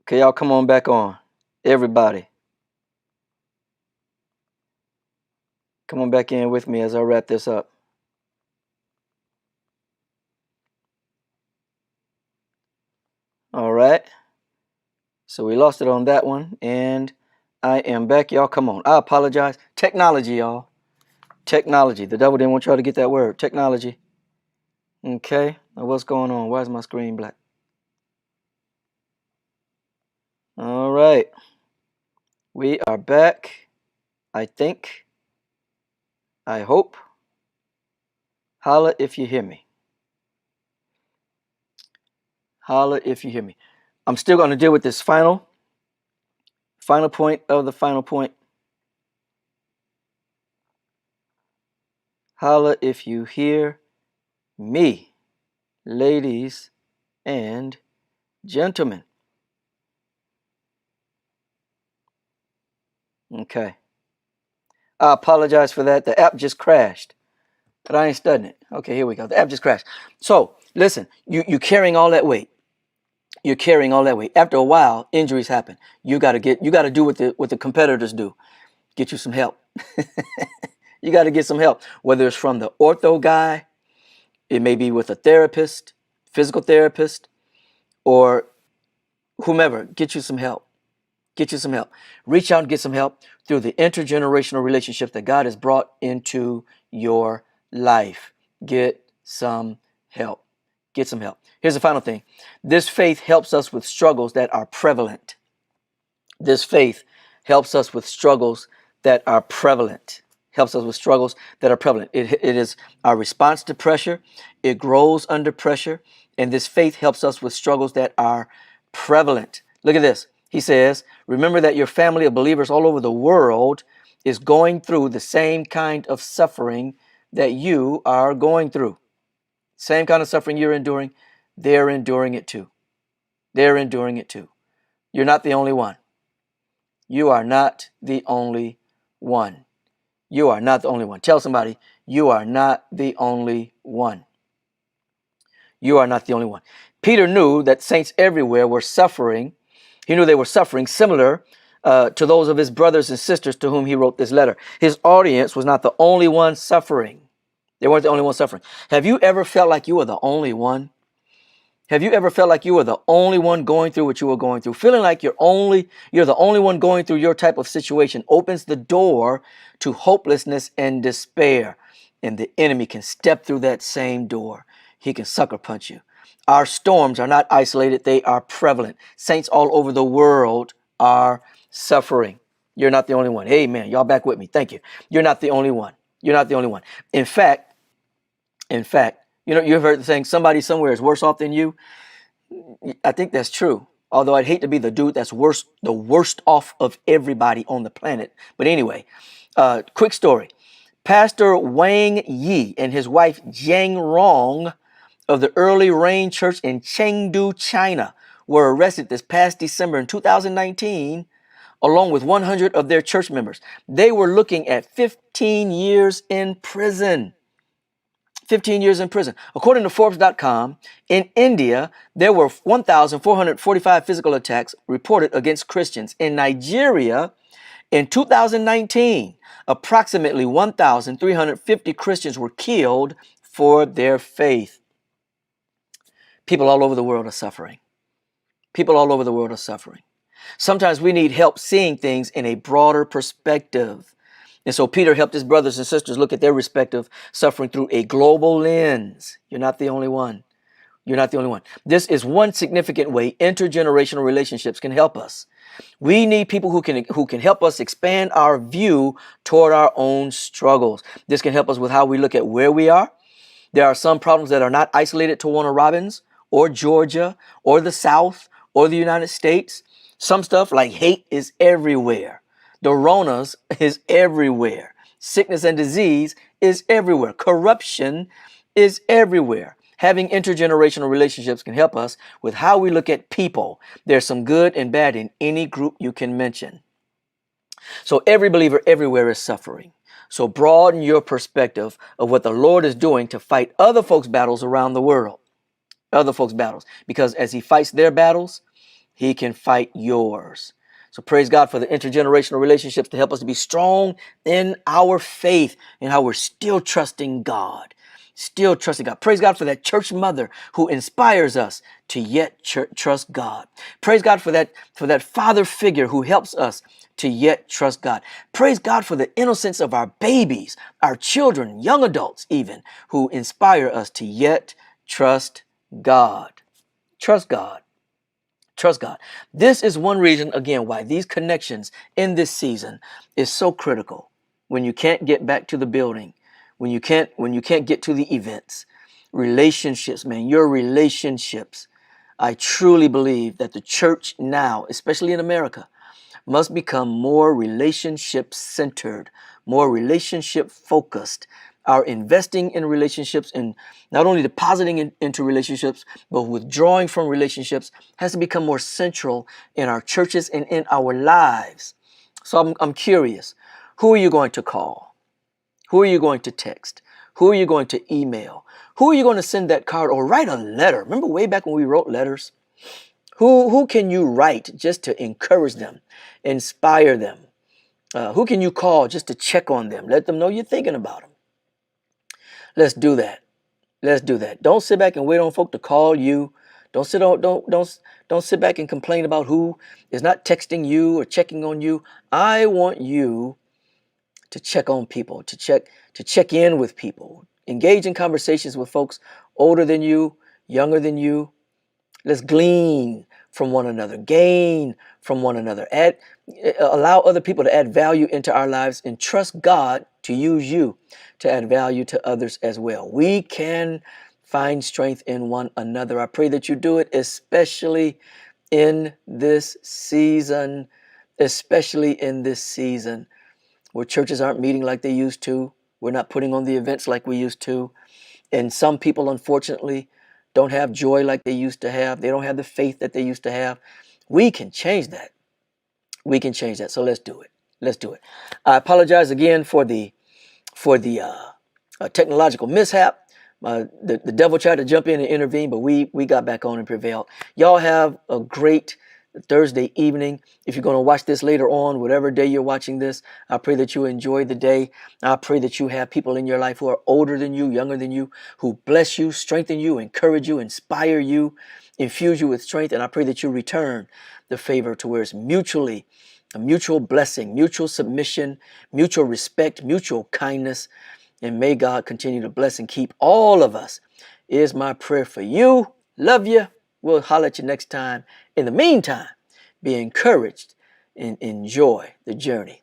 Okay, y'all come on back on. Everybody, come on back in with me as I wrap this up. All right. So we lost it on that one, and I am back. Y'all come on. I apologize. Technology, y'all. Technology. The devil didn't want y'all to get that word. Technology. Okay. Now what's going on? Why is my screen black? All right. We are back. I think. I hope. Holla if you hear me. Holla if you hear me. I'm still going to deal with this final point of the final point. Holla if you hear me, ladies and gentlemen. Okay. I apologize for that. The app just crashed, but I ain't studying it. Okay, here we go. The app just crashed. So listen, you're carrying all that weight. You're carrying all that weight. After a while, injuries happen. You got to do what the competitors do. Get you some help. You got to get some help, whether it's from the ortho guy, it may be with a therapist, physical therapist, or whomever. Get you some help. Get you some help. Reach out and get some help through the intergenerational relationships that God has brought into your life. Get some help. Get some help. Here's the final thing. This faith helps us with struggles that are prevalent. This faith helps us with struggles that are prevalent. Helps us with struggles that are prevalent. It is our response to pressure. It grows under pressure. And this faith helps us with struggles that are prevalent. Look at this. He says, remember that your family of believers all over the world is going through the same kind of suffering that you are going through. Same kind of suffering you're enduring. They're enduring it too. They're enduring it too. You're not the only one. You are not the only one. You are not the only one. Tell somebody, you are not the only one. You are not the only one. Peter knew that saints everywhere were suffering. He knew they were suffering similar to those of his brothers and sisters to whom he wrote this letter. His audience was not the only one suffering. They weren't the only one suffering. Have you ever felt like you were the only one? Have you ever felt like you were the only one going through what you were going through? Feeling like you're the only one going through your type of situation opens the door to hopelessness and despair. And the enemy can step through that same door. He can sucker punch you. Our storms are not isolated. They are prevalent. Saints all over the world are suffering. You're not the only one. Amen. Y'all back with me. Thank you. You're not the only one. You're not the only one. In fact, you've heard the saying, somebody somewhere is worse off than you. I think that's true. Although I'd hate to be the dude that's the worst off of everybody on the planet. But anyway, quick story. Pastor Wang Yi and his wife Jiang Rong of the Early Rain Church in Chengdu, China, were arrested this past December in 2019, along with 100 of their church members. They were looking at 15 years in prison. 15 years in prison. According to Forbes.com, in India, there were 1,445 physical attacks reported against Christians. In Nigeria, in 2019, approximately 1,350 Christians were killed for their faith. People all over the world are suffering. People all over the world are suffering. Sometimes we need help seeing things in a broader perspective. And so Peter helped his brothers and sisters look at their respective suffering through a global lens. You're not the only one. You're not the only one. This is one significant way intergenerational relationships can help us. We need people who can help us expand our view toward our own struggles. This can help us with how we look at where we are. There are some problems that are not isolated to Warner Robins or Georgia or the South or the United States. Some stuff like hate is everywhere. The Ronas is everywhere. Sickness and disease is everywhere. Corruption is everywhere. Having intergenerational relationships can help us with how we look at people. There's some good and bad in any group you can mention. So every believer everywhere is suffering. So broaden your perspective of what the Lord is doing to fight other folks' battles around the world. Other folks' battles. Because as he fights their battles, He can fight yours. So praise God for the intergenerational relationships to help us to be strong in our faith and how we're still trusting God. Still trusting God. Praise God for that church mother who inspires us to yet trust God. Praise God for that father figure who helps us to yet trust God. Praise God for the innocence of our babies, our children, young adults even, who inspire us to yet trust God. Trust God. Trust God. This is one reason, again, why these connections in this season is so critical. When you can't get back to the building, when you can't get to the events, relationships, man, your relationships. I truly believe that the church now, especially in America, must become more relationship centered, more relationship focused. Our investing in relationships and not only depositing into relationships, but withdrawing from relationships has to become more central in our churches and in our lives. So I'm curious, who are you going to call? Who are you going to text? Who are you going to email? Who are you going to send that card or write a letter? Remember way back when we wrote letters? Who can you write just to encourage them, inspire them? Who can you call just to check on them? Let them know you're thinking about them. Let's do that. Let's do that. Don't sit back and wait on folk to call you. Don't sit back and complain about who is not texting you or checking on you. I want you to check on people, to check in with people, engage in conversations with folks older than you, younger than you. Let's glean from one another, gain from one another, allow other people to add value into our lives, and trust God to use you to add value to others as well. We can find strength in one another. I pray that you do it, especially in this season, especially in this season where churches aren't meeting like they used to. We're not putting on the events like we used to. And some people, unfortunately, don't have joy like they used to have. They don't have the faith that they used to have. We can change that. We can change that. So let's do it. Let's do it. I apologize again for the technological mishap. The devil tried to jump in and intervene, but we got back on and prevailed. Y'all have a great Thursday evening. If you're going to watch this later on, whatever day you're watching this, I pray that you enjoy the day. I pray that you have people in your life who are older than you, younger than you, who bless you, strengthen you, encourage you, inspire you, infuse you with strength. And I pray that you return the favor to where it's mutually a mutual blessing, mutual submission, mutual respect, mutual kindness. And may God continue to bless and keep all of us is my prayer for you. Love you. We'll holler at you next time. In the meantime, be encouraged and enjoy the journey.